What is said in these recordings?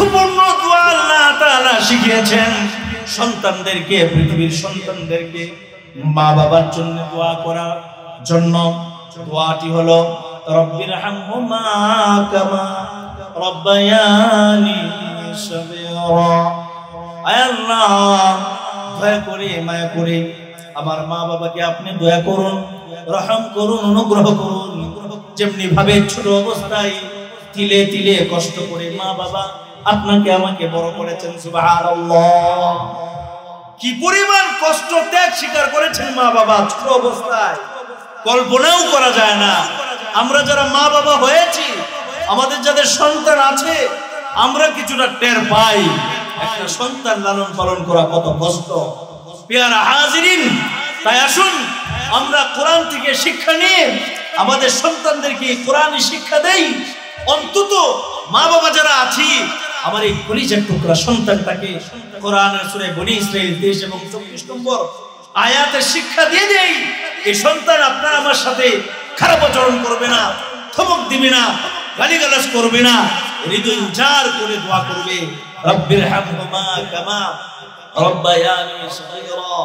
গুরুত্বপূর্ণ দোয়া আল্লাহ তাআলা শিখিয়েছেন সন্তানদেরকে, পৃথিবীর সন্তানদেরকে মা বাবার জন্য দোয়া করার জন্য। দোয়াটি হলো রব্বিরহামহুমা কামা রব্বায়ানি সগীরা। আয় আল্লাহ, দয়া করে মায়া করে আমার মা বাবাকে আপনি দয়া করুন, রহম করুন, অনুগ্রহ করুন। যেমনি ভাবে ছোট অবস্থায় তিলে তিলে কষ্ট করে মা বাবা আপনাকে আমাকে বড় করেছেন, সুবহানাল্লাহ। কি পরিমাণ কষ্ট ত্যাগ স্বীকার করেছেন মা বাবা ছোট অবস্থায়, কল্পনাও করা যায় না। আমরা যারা মা বাবা হয়েছি, আমাদের যাদের সন্তান আছে, আমরা কিছুটা টের পাই একটা সন্তান লালন পালন করা কত কষ্ট। পেয়ারা হাজিরিন, তাই আসুন আমরা কোরআন থেকে শিক্ষা নিয়ে আমাদের সন্তানদেরকে কোরআনী শিক্ষা দেই। অন্তত মা বাবা যারা আছি, আমার এই কলিজার টুকরা সন্তানটাকে কোরআনের সূরা বনী ইসরাঈল 23 এবং 24 নম্বর আয়াতের শিক্ষা দিয়ে দেই। এই সন্তান আপনার আমার সাথে খারাপ আচরণ করবে না, ধমক দিবে না, গালিগালাজ করবে না, হৃদয় উজাড় করে দোয়া করবে, রব্বিরহামহুমা কামা রব্বায়ানি সগীরা,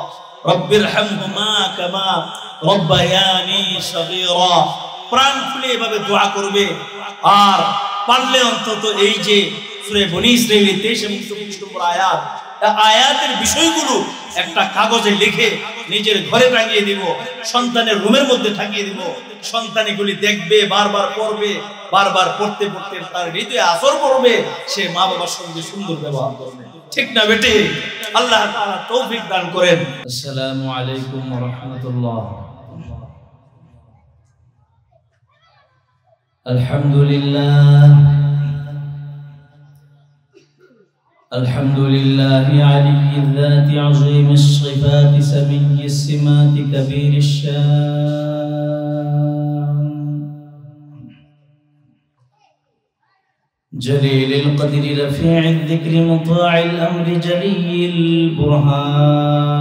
রব্বিরহামহুমা কামা রব্বায়ানি সগীরা। প্রাণ খুলে এভাবে দোয়া করবে। আর পারলে অন্তত এই যে সূরা বনী ইসরাঈল 23 এবং 24 নম্বর আয়াত, আয়াতের বিষয়গুলো একটা কাগজে লিখে নিজের ঘরে টাঙিয়ে দিব, সন্তানের রুমের মধ্যে টাঙিয়ে দিব। সন্তান এগুলি দেখবে, বারবার পড়বে, বারবার পড়তে পড়তে তার হৃদয়ে আসর পড়বে, সে মা বাবার সঙ্গে সুন্দর ব্যবহার করবে। ঠিক না বেটি? আল্লাহ তাআলা তৌফিক দান করেন। আসসালামু আলাইকুম ওয়া রাহমাতুল্লাহ। আলহামদুলিল্লাহ الحمد لله علي الذات عظيم الصفات سمي السمات كبير الشان جليل القدر رفيع الذكر مطاع الأمر جلي البرهان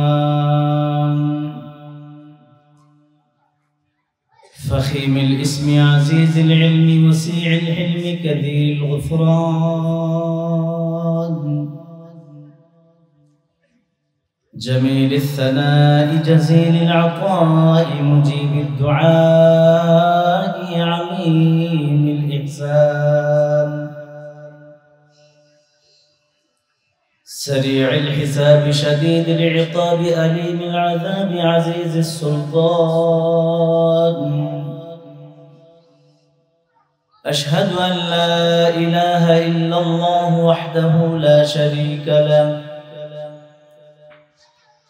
فخيم الاسم عزيز العلم وسيع الحلم كثير الغفران جميل الثناء جزيل العطاء مجيب الدعاء عميم الإحسان سريع الحساب شديد العقاب أليم العذاب عزيز السلطان أشهد أن لا إله إلا الله وحده لا شريك له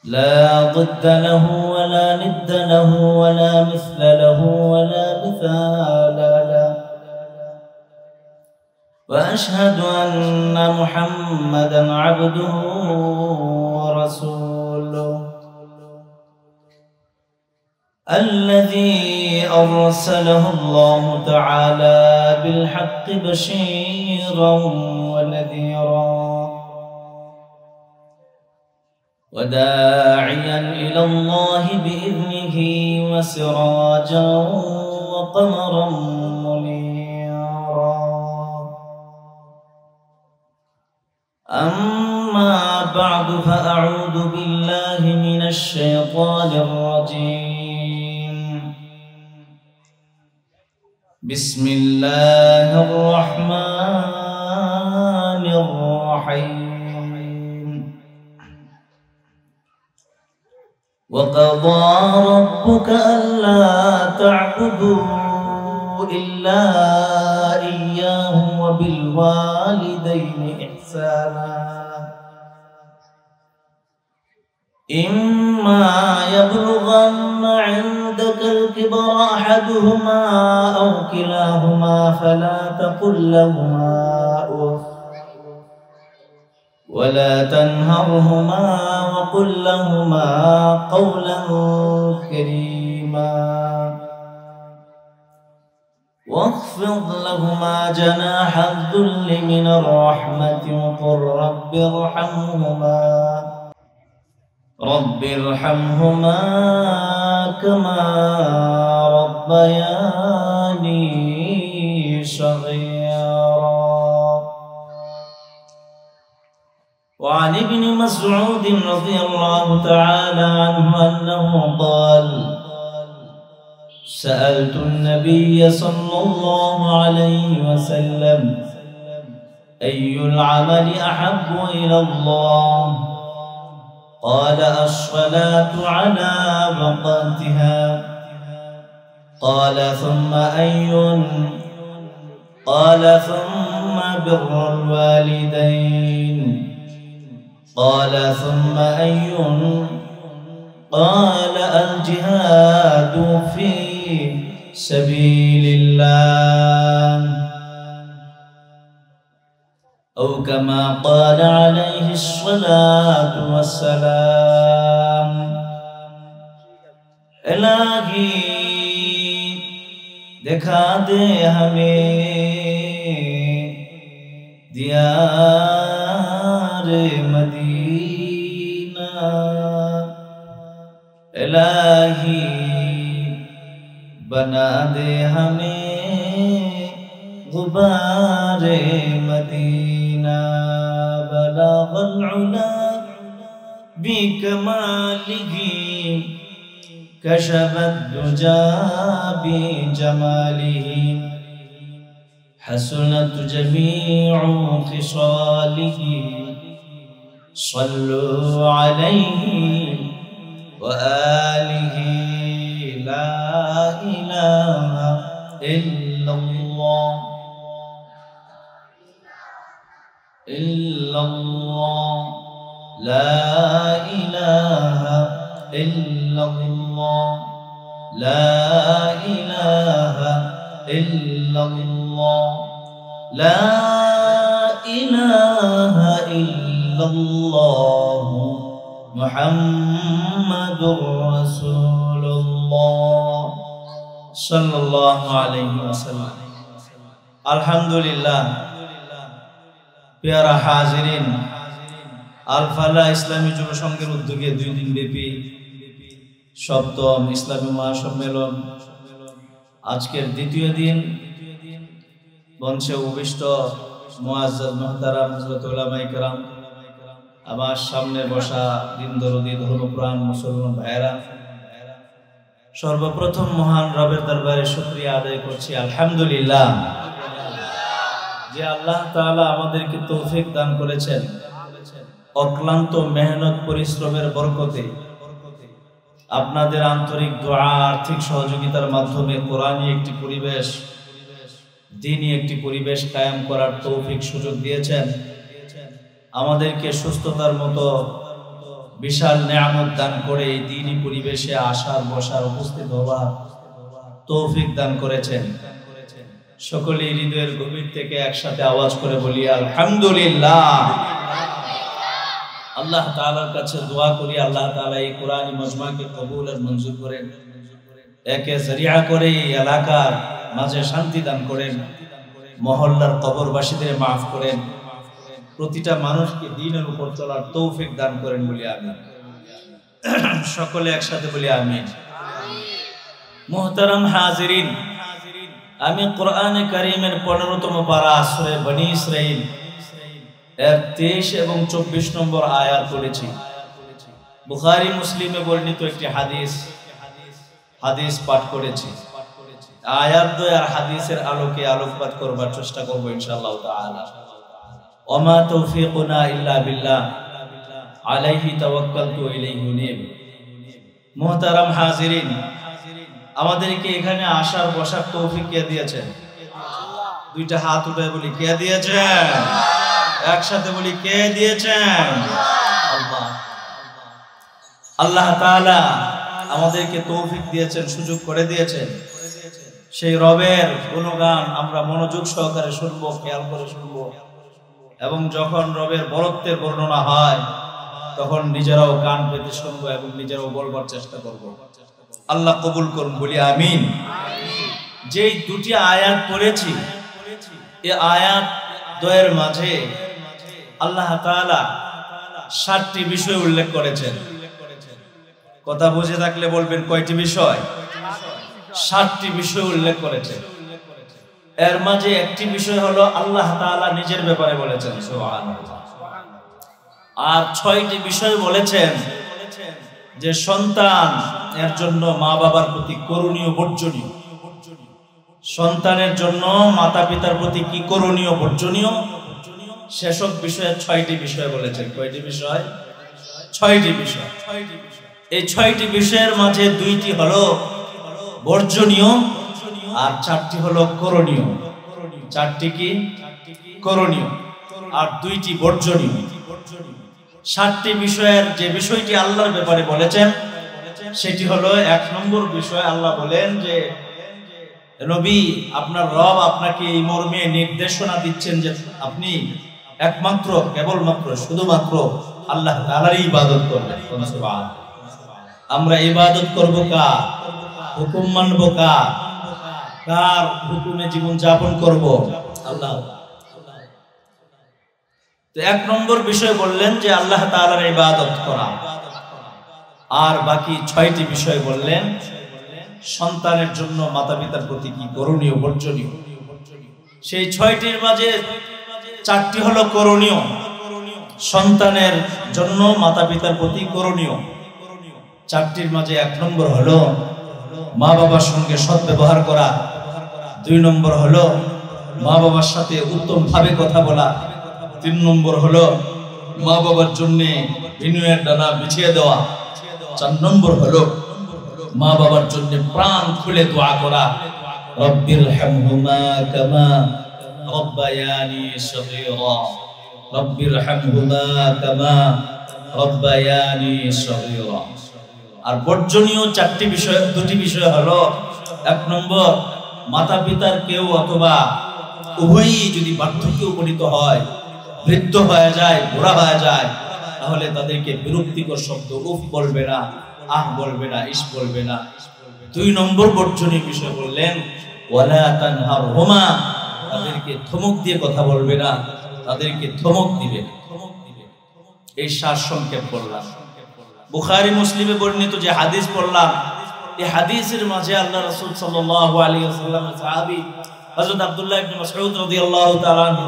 لا ضد له ولا ند له ولا مثل له ولا مثال له وأشهد أن محمدًا عبده ورسوله الذي أرسله الله تعالى بالحق بشيرًا ونذيرًا وداعيًا إلى الله بإذنه وسراجًا وقمرًا منيرًا أما بعد فأعوذ بالله من الشيطان الرجيم بسم الله الرحمن الرحيم وقضى ربك ألا تعبدوا إلا إياه وبالوالدين إحسانا إما يبلغن عندك الكبر أحدهما أو كلاهما فلا تقل لهما أف ولا تنهرهما وقل لهما قولا كريما واخفض لهما جناح الذل من الرحمة وقل رب ارحمهما كما ربياني صغيرا وعن ابن مسعود رضي الله تعالى عنه أنه قال سألت النبي صلى الله عليه وسلم أي العمل أحب إلى الله قال الصلاة على وقتها قال ثم أي قال ثم بر الوالدين قال ثم أي قال الجهاد في سبيل الله أو كما قال عليه الصلاة والسلام إلهي दिखा दे हमें दियार मदीना इलाही बना दे हमें गुबार मदीना बलागल उला बिकमालिही كشف الدجى بجماله حسنت جميع خصاله صلوا عليه وآله لا إله إلا الله إلا الله لا إله إلا الله لا إله إلا الله لا إله إلا الله محمد رسول الله صلى الله عليه وسلم الحمد لله প্যারা হাজিরিন আল-ফালাহ ইসলামী যুব সংঘের উদ্যোগে 2 দিন ব্যাপী সপ্তম ইসলামী মহাসম্মেলন আজকের দ্বিতীয় দিন মঞ্চে উপবিষ্ট মুআজ্জাজ মুহতারাম হযরত উলামায়ে কেরাম আমার সামনে বসা দিন দরদি ধর্মপ্রাণ মুসলমান ভাইরা সর্বপ্রথম মহান রবের দরবারে শুকরিয়া আদায় করছি আলহামদুলিল্লাহ যে আল্লাহ তাআলা আমাদেরকে তৌফিক দান করেছেন অক্লান্ত মেহনত পরিশ্রমের বরকতে আপনাদের আন্তরিক দোয়া আর্থিক সহযোগিতার মাধ্যমে কোরআনী একটি পরিবেশ দ্বীনি একটি পরিবেশ কায়েম করার তৌফিক সুযোগ দিয়েছেন আমাদেরকে সুস্থতার মতো বিশাল নেয়ামত দান করে এই দ্বীনি পরিবেশে আসার বসার উপস্থিত হওয়ার তৌফিক দান করেছেন সকলেই হৃদয়ের গভীর থেকে একসাথে আওয়াজ করে বলি আলহামদুলিল্লাহ আল্লাহ তাআলার কাছে দোয়া করি আল্লাহ তাআলা এই কোরআনী মজমাকে কবুল আর মঞ্জুর করেন একে জরিয়া করে এই এলাকার মাঝে শান্তি দান করেন মহল্লার কবরবাসীদের maaf করেন প্রতিটা মানুষকে দ্বীনের উপর চলার তৌফিক দান করেন বলি আমিন সকলে একসাথে বলি আমিন মুহতারাম হাজিরিন আমি কোরআনে কারীমের 15তম পারা সূরা বনী ইসরাঈল এর 23 এবং 24 নম্বর আয়াত পড়েছি বুখারী মুসলিমে বর্ণিত একটি হাদিস পাঠ করেছি আয়াত দ্বয় আর হাদিসের আলোকে আলোকপাত করবার চেষ্টা করব ইনশাআল্লাহ তাআলা ওমা তৌফিকুনা ইল্লা বিল্লাহ আলাইহি তাওয়াক্কালতু ইলাইহি উনীব মুহতারাম হাজিরিন আমাদেরকে এখানে আসার বসার তৌফিক কে দিয়েছেন আল্লাহ দুইটা হাত উঠায় বলি কে দিয়েছেন একসাথে বলি কে দিয়েছেন আল্লাহ আল্লাহ তাআলা আমাদেরকে তৌফিক দিয়েছেন সুযোগ করে দিয়েছেন সেই রবের গুণগান আমরা মনোযোগ সহকারে শুনবো খেয়াল করে শুনবো এবং যখন রবের বরত্বের বর্ণনা হয় তখন নিজেরাও কান পেতে শুনবো এবং নিজেরাও বলবার চেষ্টা করব আল্লাহ কবুল করুন বলি আমিন যেই দুটি আয়াত পড়েছি এই আয়াত দ্বয়ের মাঝে আল্লাহ তাআলা 7টি বিষয় উল্লেখ করেছেন কথা বুঝে থাকলে বলবেন কয়টি বিষয় 7টি বিষয় উল্লেখ করেছেন এর মাঝে একটি বিষয় হলো আল্লাহ তাআলা নিজের ব্যাপারে বলেছেন সুবহানাল্লাহ আর 6টি বিষয় বলেছেন যে সন্তান এর জন্য মা বাবার প্রতি করণীয় বর্জনীয়, সন্তানের জন্য মাতা পিতার প্রতি কি করণীয় বর্জনীয়, সেসব বিষয়ে 6টি বিষয় বলেছেন। কয়টি বিষয়? 6টি বিষয়। এই 6টি বিষয়ের মাঝে 2টি হলো বর্জনীয় আর 4টি হলো করণীয়। 4টি কি? করণীয় আর 2টি বর্জনীয়। 7টি বিষয়ের যে বিষয়টি আল্লাহর ব্যাপারে বলেছেন সেটি হলো 1 নম্বর বিষয়। আল্লাহ বলেন যে নবী, আপনার রব আপনাকে এই মর্মে নির্দেশনা দিচ্ছেন যে আপনি একমাত্র, কেবলমাত্র, শুধুমাত্র আল্লাহ তাআলারই ইবাদত করবেন। সুবহানাল্লাহ। আমরা ইবাদত করব কার? হুকুম মানব কার? কার হুকুমে জীবন যাপন করব? আল্লাহ। তো 1 নম্বর বিষয় বললেন যে আল্লাহ তাআলার ইবাদত করা। আর বাকি 6টি বিষয় বললেন সন্তানের জন্য মাতা পিতার প্রতি কি করণীয় বর্জনীয়। সেই 6টির মাঝে 4টি হলো করণীয়, সন্তানের জন্য মাতা পিতার প্রতি করণীয়। 4টির মাঝে 1 নম্বর হলো মা বাবার সঙ্গে সৎ ব্যবহার করা, 2 নম্বর হলো মা বাবার সাথে উত্তম ভাবে কথা বলা, 3 নম্বর হলো মা বাবার জন্য বিনয়ের ডানা বিছিয়ে দেওয়া, 4 নম্বর হলো মা বাবার জন্য প্রাণ খুলে দোয়া করা, রব্বির হামহুমা কামা রব্বায়ানি সগীরা, রব্বির হামহুমা কামা রব্বায়ানি সগীরা। আর বর্জনীয় 4টি বিষয়, 2টি বিষয় হলো 1 নম্বর মাতা পিতার কেউ অথবা উভয়ই যদি বার্ধক্যে উপনীত হয়, বৃদ্ধ হয়ে যায়, বুড়া হয়ে যায়, তাহলে তাদেরকে বিরক্তিকর শব্দ উফ বলবে না, আহ বলবে না, ইস বলবে না। 2 নম্বর বর্জনীয় বিষয় বললেন ওয়ালা তানহারহুমা, তাদেরকে ধমক দিয়ে কথা বলবে না, তাদেরকে ধমক দিবে না। এই সারসংক্ষেপ বললাম। বুখারী মুসলিমে বর্ণিত যে হাদিস পড়লাম, এই হাদিসের মাঝে আল্লাহ রাসূল সাল্লাল্লাহু আলাইহি ওয়াসাল্লামের সাহাবী হযরত আব্দুল্লাহ ইবনে মাসউদ রাদিয়াল্লাহু তাআলা আনহু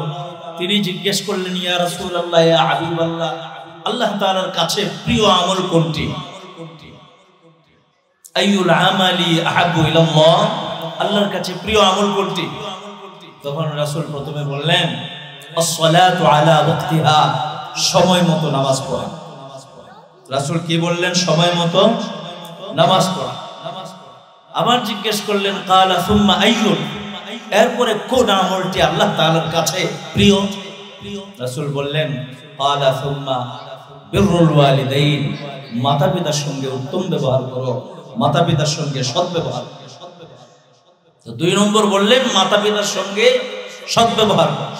তিনি জিজ্ঞেস করলেন, ইয়া রাসূলুল্লাহ, ইয়া হাবিবাল্লাহ, আল্লাহ তাআলার কাছে প্রিয় আমল কোনটি? আইয়ুল আমালি আহাব্বু ইলাল্লাহ, আল্লাহর কাছে প্রিয় আমল কোনটি? তখন রাসূল প্রথমে বললেন আস-সালাতু আলা ওয়াক্তিহা, সময় মতো নামাজ পড়া। রাসূল কি বললেন? সময় মতো নামাজ পড়া। আবার জিজ্ঞেস করলেন ক্বালা সুম্মা আইয়ুল, এরপরে কোন আমলটি আল্লাহ তাআলার কাছে প্রিয়? রাসূল বললেন ক্বালা সুম্মা বিররুল ওয়ালিদাইন, মাতা পিতার সঙ্গে উত্তম ব্যবহার করো, মাতা পিতার সঙ্গে সৎ ব্যবহার। তো 2 নম্বর বললেন মাতা পিতার সঙ্গে সৎ ব্যবহার করো।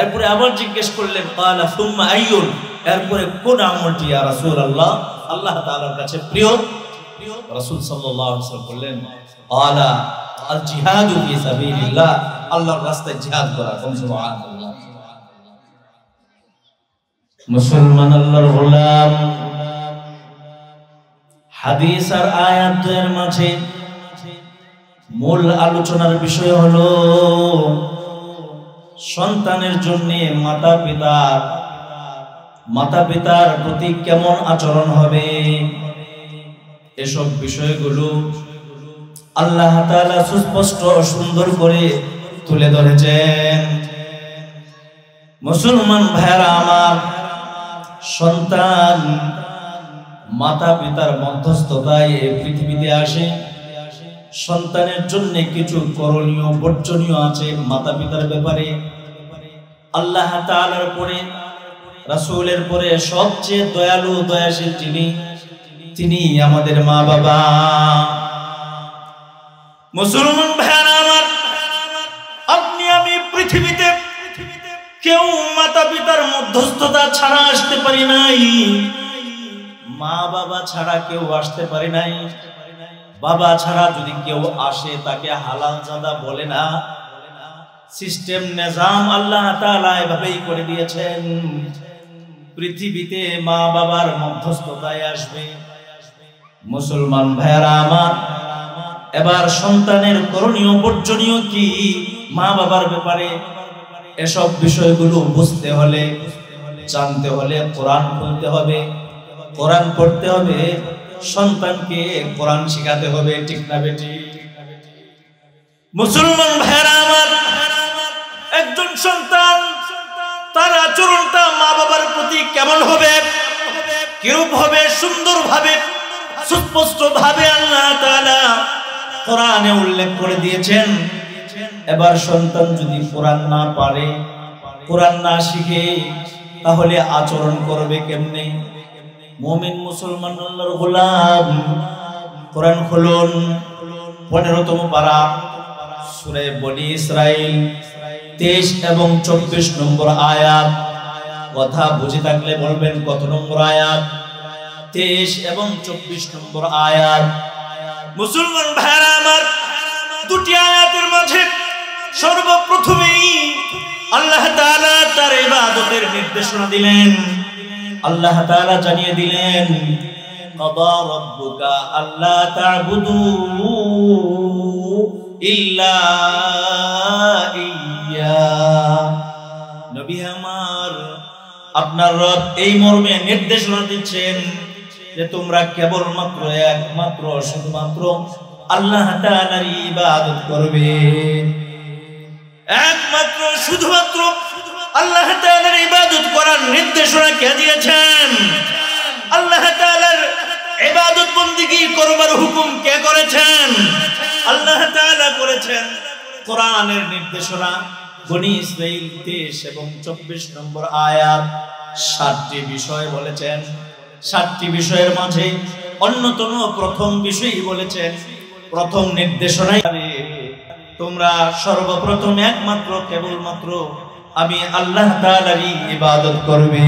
এরপরে আবার জিজ্ঞেস করলেন ক্বালা সুম্মা আইয়ুল, এরপরে কোন আমলটি ইয়া রাসূলুল্লাহ আল্লাহ তাআলার কাছে প্রিয়? রাসূল সাল্লাল্লাহু আলাইহি ওয়াসাল্লাম বললেন ক্বালা আল জিহাদু ফি সাবিলিল্লাহ, আল্লাহর রাস্তায় জিহাদ করা। সুবহানাল্লাহ। মুসলমান আল্লাহর গোলাম, হাদিস আর আয়াতের মাঝে মূল আলোচনার বিষয় হলো সন্তানের জন্য মাতা পিতার প্রতি কেমন আচরণ হবে। এসব বিষয়গুলো আল্লাহ তাআলা সুস্পষ্ট ও সুন্দর করে তুলে ধরেছেন। মুসলমান ভাইরা আমার, সন্তান মাতা পিতার মধ্যস্থতায় এই পৃথিবীতে আসে। সন্তানের জন্য কিছু করণীয় বর্জনীয় আছে মাতা পিতার ব্যাপারে। আল্লাহ তাআলার পরে, রাসূলের পরে সবচেয়ে দয়ালু দয়াশীল তিনি আমাদের মা বাবা। মুসলমান ভাইরা আমার, আপনি আমি পৃথিবীতে কেউ মাতা পিতার মধ্যস্থতা ছাড়া আসতে পারি নাই, মা বাবা ছাড়া কেউ আসতে পারে নাই। বাবা ছাড়া যদি কেউ আসে তাকে হালাল জাদা বলে না। সিস্টেম নিজাম আল্লাহ তাআলা এভাবেই করে দিয়েছেন। পৃথিবীতে মা বাবার মধ্যস্থতায় আসবে। মুসলমান ভাইরা আমার, এবার সন্তানের করণীয় বর্জনীয় কি মা বাবার ব্যাপারে, এসব বিষয়গুলো বুঝতে হলে জানতে হলে কোরআন পড়তে হবে, কোরআন পড়তে হবে, সন্তানকে কোরআন শিখাতে হবে, ঠিক না বেটি? মুসলমান ভাইরা আমার, একজন সন্তান তার আচরণটা মা বাবার প্রতি কেমন হবে, কিরূপ হবে, সুন্দর ভাবে সুস্পষ্ট ভাবে আল্লাহ তাআলা কোরআনে উল্লেখ করে দিয়েছেন। এবার সন্তান যদি কোরআন না পারে, কোরআন না শিখে, তাহলে আচরণ করবে কেমনে? মুমিন মুসলমান আল্লাহর গোলাম, কোরআন খুলুন 15তম পারা সূরা বনি ইসরাইল 23 এবং 24 নম্বর আয়াত। কথা বুঝে থাকলে বলবেন কত নম্বর আয়াত? 23 এবং 24 নম্বর আয়াত। মুসলমান ভাইরা আমার, দুটি আয়াতের মাঝে সর্বপ্রথমেই আল্লাহ তাআলা তার ইবাদতের নির্দেশনা দিলেন। আল্লাহ তাআলা জানিয়ে দিলেন, কাদা রাব্বুকা আল্লা তা'বুদু ইল্লা ইয়্যা। নবী আমার, আপনার রব এই মর্মে নির্দেশনা দিচ্ছেন যে তোমরা কেবলমাত্র একমাত্র শুধুমাত্র আল্লাহ তাআলার ইবাদত করবে। একমাত্র শুধুমাত্র আল্লাহ তাআলার ইবাদত করার নির্দেশনা কে দিয়েছেন? আল্লাহ তাআলার ইবাদত বندگی করবার হুকুম কে করেছেন? আল্লাহ তাআলা করেছেন। কোরআনের নির্দেশনা বনি ইসরাইল 23 এবং 24 নম্বর আয়াত 7টি বিষয় বলেছেন। 7টি বিষয়ের মাঝে অন্যতম প্রথম বিষয়ই বলেছেন, প্রথম নির্দেশনাই তোমরা সর্বপ্রথম একমাত্র কেবলমাত্র আমি আল্লাহ তাআলারই ইবাদত করবে।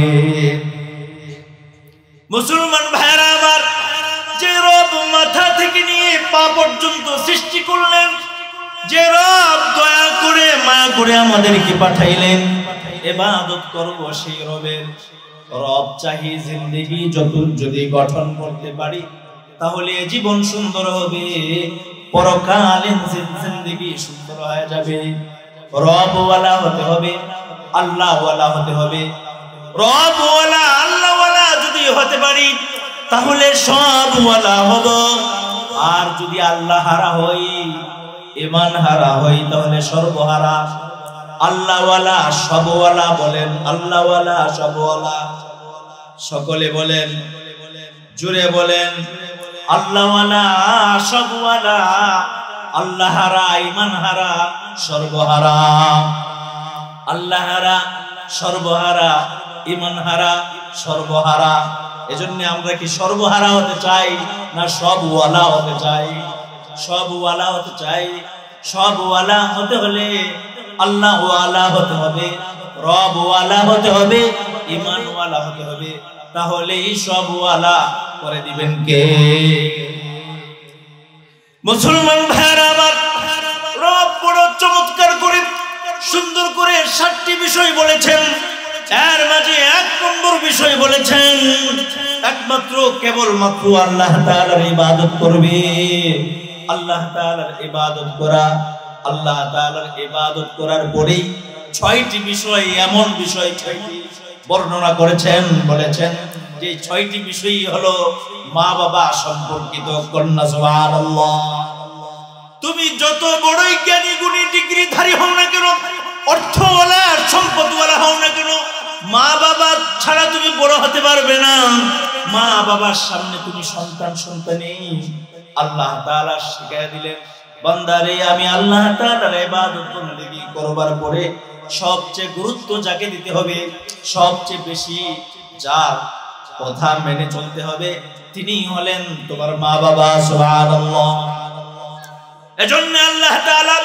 মুসলমান ভাইরা আমার, যে রব মাথা থেকে নিয়ে পা পর্যন্ত সৃষ্টি করলেন, যে রব দয়া করে মায়া করে আমাদেরকে পাঠাইলেন, ইবাদত করব সেই রবের। রব চাহি জিন্দেগি যদি গঠন করতে পারি তাহলে জীবন সুন্দর হবে, পরকালীন জিন্দেগি সুন্দর হয়ে যাবে। রবওয়ালা হতে হবে, আল্লাহওয়ালা হতে হবে। রবওয়ালা আল্লাহওয়ালা যদি হতে পারি তাহলে সবওয়ালা হব। আর যদি আল্লাহ হারা হই, ঈমান হারা হই, তাহলে সর্বহারা। আল্লাহওয়ালা সবওয়ালা বলেন, আল্লাহওয়ালা সবওয়ালা। সকলে বলেন, জুড়ে বলেন, আল্লাহওয়ালা সবওয়ালা, আল্লাহ হারা, ঈমান হারা, সর্বহারা। আল্লাহ হারা, সর্বহারা, ঈমান হারা, সর্বহারা। এজন্য আমরা কি সর্বহারা হতে চাই না সবওয়ালা হতে চাই? সবওয়ালা হতে চাই। সবওয়ালা হতে হলে আল্লাহওয়ালা হতে হবে, রবওয়ালা হতে হবে, ঈমানওয়ালা হতে হবে। তাহলেই সবওয়ালা করে দিবেন কে? মুসলমান ভাইরা আমার, রব বড় চমৎকার করে সুন্দর করে 7টি বিষয় বলেছেন। এর মাঝে 1 নম্বর বিষয় বলেছেন একমাত্র কেবলমাত্র আল্লাহ তাআলার ইবাদত করবে। আল্লাহ তাআলার ইবাদত করা, আল্লাহ তাআলার ইবাদত করার পরেই 6টি বিষয়, এমন বিষয় 6টি বর্ণনা করেছেন, বলেছেন যে 6টি বিষয়ই হলো মা বাবা সম্পর্কিত। কন্যা সুবহানাল্লাহ। তুমি যত বড়ই জ্ঞানী গুণী ডিগ্রিধারী হও না কেন, অর্থওয়ালা সম্পদওয়ালা হও না কেন, মা বাবা ছাড়া তুমি বড় হতে পারবে না। মা বাবার সামনে তুমি সন্তানই। আল্লাহ তাআলা শিখিয়ে দিলেন, বান্দারে আমি আল্লাহ তাআলার ইবাদত বندگی করবার পরে সবচেয়ে গুরুত্ব যাকে দিতে হবে, সবচেয়ে বেশি যার কথা মেনে চলতে হবে, তিনি হলেন তোমার মা বাবা। সুবহানাল্লাহ। এজন্য আল্লাহ তাআলা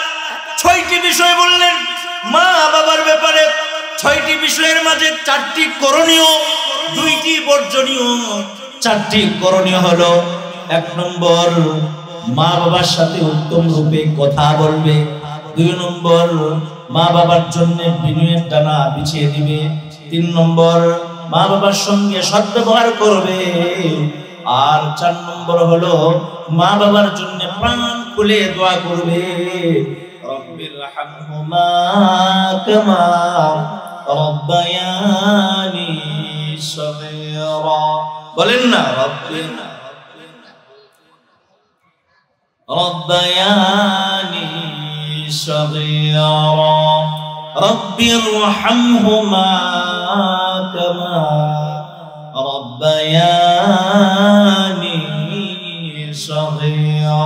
6টি বিষয় বললেন মা বাবার ব্যাপারে। 6টি বিষয়ের মাঝে 4টি করণীয়, 2টি বর্জনীয়। 4টি করণীয় হলো, 1 নম্বর মা বাবার সাথে উত্তম রূপে কথা বলবে। 2 নম্বর মা বাবার জন্য বিনয়ের ডানা বিছিয়ে দিবে। 3 নম্বর মা বাবার সঙ্গে সদ্ব্যবহার করবে। আর 4 নম্বর হলো মা বাবার জন্য প্রাণ খুলে দোয়া করবে, রব্বিরহামহুমা কামা রব্বায়ানি সগীরা বলেন না রব্বায়ানি সগীরা রব্বিরহামহুমা কামা রব্বায়ানি সগীরা।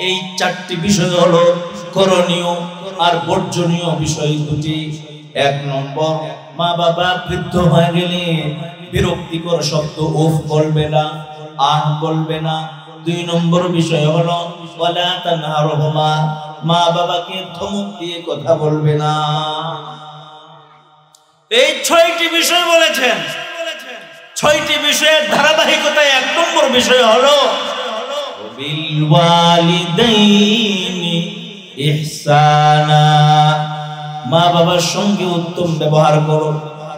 এই চারটি বিষয় হলো করণীয় আর বর্জনীয় বিষয় দুটি। 1 নম্বর, মা বাবা বৃদ্ধ হয়ে গেলে বিরক্তিকর শব্দ উফ বলবে না, আহ বলবে না। 2 নম্বর বিষয় হলো ওয়ালা তানহারহুমা, মা বাবাকে ধমক দিয়ে কথা বলবে না। এই 6টি বিষয় বলেছেন। 6টি বিষয়ের ধারাবাহিকতায় 1 নম্বর বিষয় হলো বিল ওয়ালিদাইনি ইহসানা, মা বাবার সঙ্গে উত্তম ব্যবহার করো,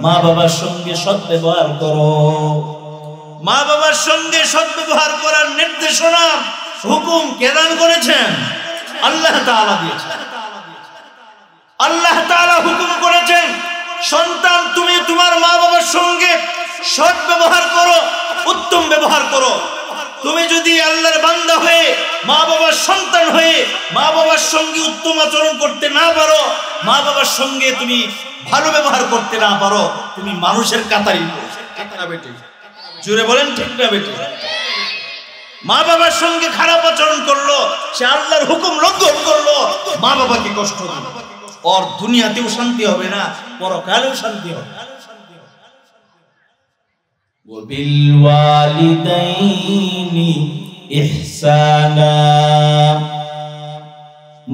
মা বাবার সঙ্গে সৎ ব্যবহার করো। মা বাবার সঙ্গে সৎ ব্যবহার করার নির্দেশনা হুকুম কে দান করেছেন? আল্লাহ তাআলা দিয়েছেন। আল্লাহ তাআলা হুকুম করেছেন, সন্তান তুমি তোমার মা বাবার সঙ্গে সৎ ব্যবহার করো, উত্তম ব্যবহার করো। তুমি যদি আল্লাহর বান্দা হয়ে মা বাবার সন্তান হয়ে মা বাবার সঙ্গে উত্তম আচরণ করতে না পারো, মা বাবার সঙ্গে তুমি ভালো ব্যবহার করতে না পারো, তুমি মানুষের কাতারই ঠিক না বেটি? জোরে বলেন ঠিক না বেটি? মা বাবার সঙ্গে খারাপ আচরণ করলো, সে আল্লাহর হুকুম লঙ্ঘন করলো, মা বাবাকে কষ্ট দিল, ওর দুনিয়াতেও শান্তি হবে না, পরকালেও শান্তি হবে না। ওয়াবিল ওয়ালিদাইনি ইহসানা।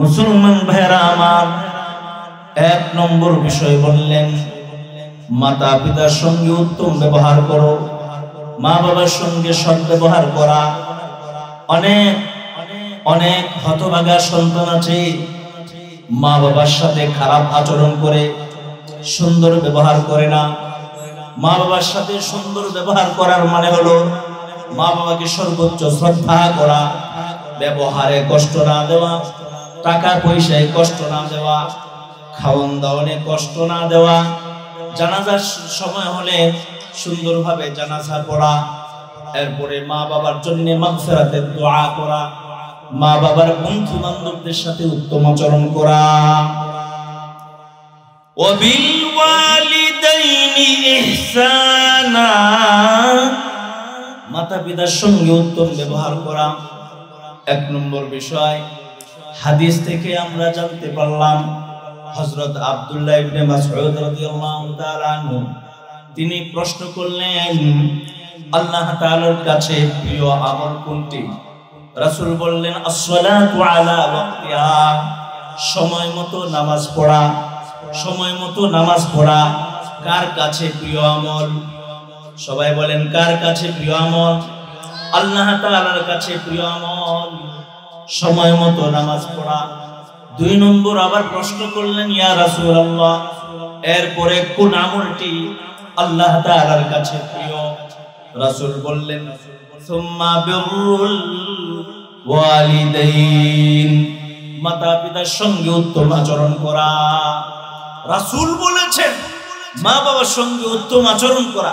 মুসলমান ভাইরা আমার, 1 নম্বর বিষয় বললেন মাতা পিতার সঙ্গে উত্তম ব্যবহার করো, মা বাবার সঙ্গে সৎ ব্যবহার করা। অনেক অনেক হতভাগা সন্তান আছে, মা বাবার সাথে খারাপ আচরণ করে, সুন্দর ব্যবহার করে না। মা বাবার সাথে সুন্দর ব্যবহার করার মানে হলো মা বাবাকে সর্বোচ্চ শ্রদ্ধা করা, ব্যবহারে কষ্ট না দেওয়া, টাকা পয়সায় কষ্ট না দেওয়া, খাওয়ান দাওয়ানে কষ্ট না দেওয়া, জানাজার সময় হলে সুন্দরভাবে জানাজা পড়া, এরপরে মা বাবার জন্য মাগফিরাতের দোয়া করা, মা বাবার বন্ধু বান্ধবদের সাথে উত্তম আচরণ করা। ওয়াবিল ওয়ালিদাইনি ইহসানা, মাতা পিতার সঙ্গে উত্তম ব্যবহার করা। 1 নম্বর বিষয়, হাদিস থেকে আমরা জানতে পারলাম হযরত আব্দুল্লাহ ইবনে মাসউদ রাদিয়াল্লাহু তাআলা আনহু তিনি প্রশ্ন করলেন আল্লাহ তাআলার কাছে প্রিয় আমল কোনটি? রাসূল বললেন as-salatu ala waqtiha, সময় মতো নামাজ পড়া। সময় মতো নামাজ পড়া কার কাছে প্রিয় আমল? সবাই বলেন কার কাছে প্রিয় আমল? আল্লাহ তাআলার কাছে প্রিয় আমল সময় মতো নামাজ পড়া। 2 নম্বর আবার প্রশ্ন করলেন ইয়া রাসূলুল্লাহ, এরপরে কোন আমলটি আল্লাহ তাআলার কাছে প্রিয়? রাসূল বললেন সুম্মা বিররুল ওয়ালিদাইন, মাতা পিতার সঙ্গে উত্তম আচরণ করা। রাসূল বলেছেন মা বাবার সঙ্গে উত্তম আচরণ করা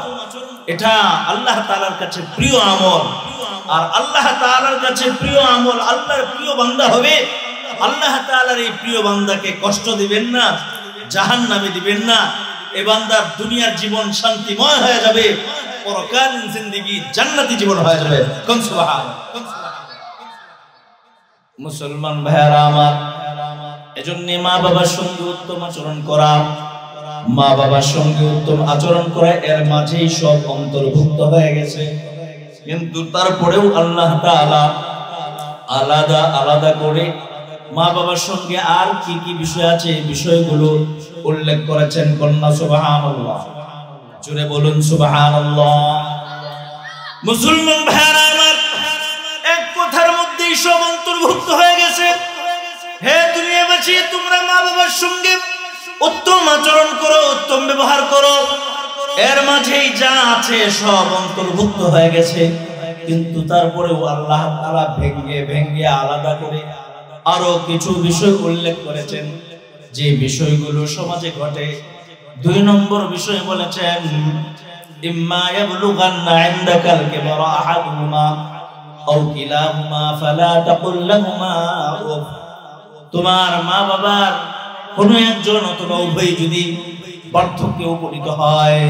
এটা আল্লাহ তাআলার কাছে প্রিয় আমল। আর আল্লাহ তাআলার কাছে প্রিয় আমল, আল্লাহর প্রিয় বান্দা হবে। আল্লাহ তাআলার এই প্রিয় বান্দাকে কষ্ট দিবেন না, জাহান্নামে দিবেন না। এই বান্দার দুনিয়ার জীবন শান্তিময় হয়ে যাবে, পরকালীন জিন্দেগি জান্নাতি জীবন হয়ে যাবে। কোন সুবহানাল্লাহ। মুসলমান ভাইরা আমার, এজন্য মা বাবার সঙ্গে উত্তম আচরণ করা, মা বাবার সঙ্গে উত্তম আচরণ করা এর মাঝেই সব অন্তর্ভুক্ত হয়ে গেছে। কিন্তু তারপরেও আল্লাহ তাআলা আলাদা আলাদা করে মা বাবার সঙ্গে আর কি কি বিষয় আছে এই বিষয়গুলো উল্লেখ করেছেন। কন্যা সুবহানাল্লাহ, জোরে বলুন সুবহানাল্লাহ। মুসলমান ভাইরা আমার, এক কথার মধ্যেই সব অন্তর্ভুক্ত হয়ে গেছে। হে দুনিয়াবাসী, তোমরা মা বাবার সঙ্গে উত্তম আচরণ করো, উত্তম ব্যবহার করো। এর মাঝেই যা আছে সব অন্তর্ভুক্ত হয়ে গেছে। কিন্তু তারপরেও আল্লাহ তাআলা ভেঙ্গে ভেঙ্গে আলাদা করে আরো কিছু বিষয় উল্লেখ করেছেন, যে বিষয়গুলো সমাজে ঘটে। 2 নম্বর বিষয় বলেছেন ইম্মা ইয়াবলুগান্না ইনদাকাল কিবারা আহাদুহুমা আও কিলাহুমা ফালা তাকুল লাহুমা উফ। তোমার মা বাবার কোনো একজন অথবা উভয় যদি বার্ধক্যে উপনীত হয়,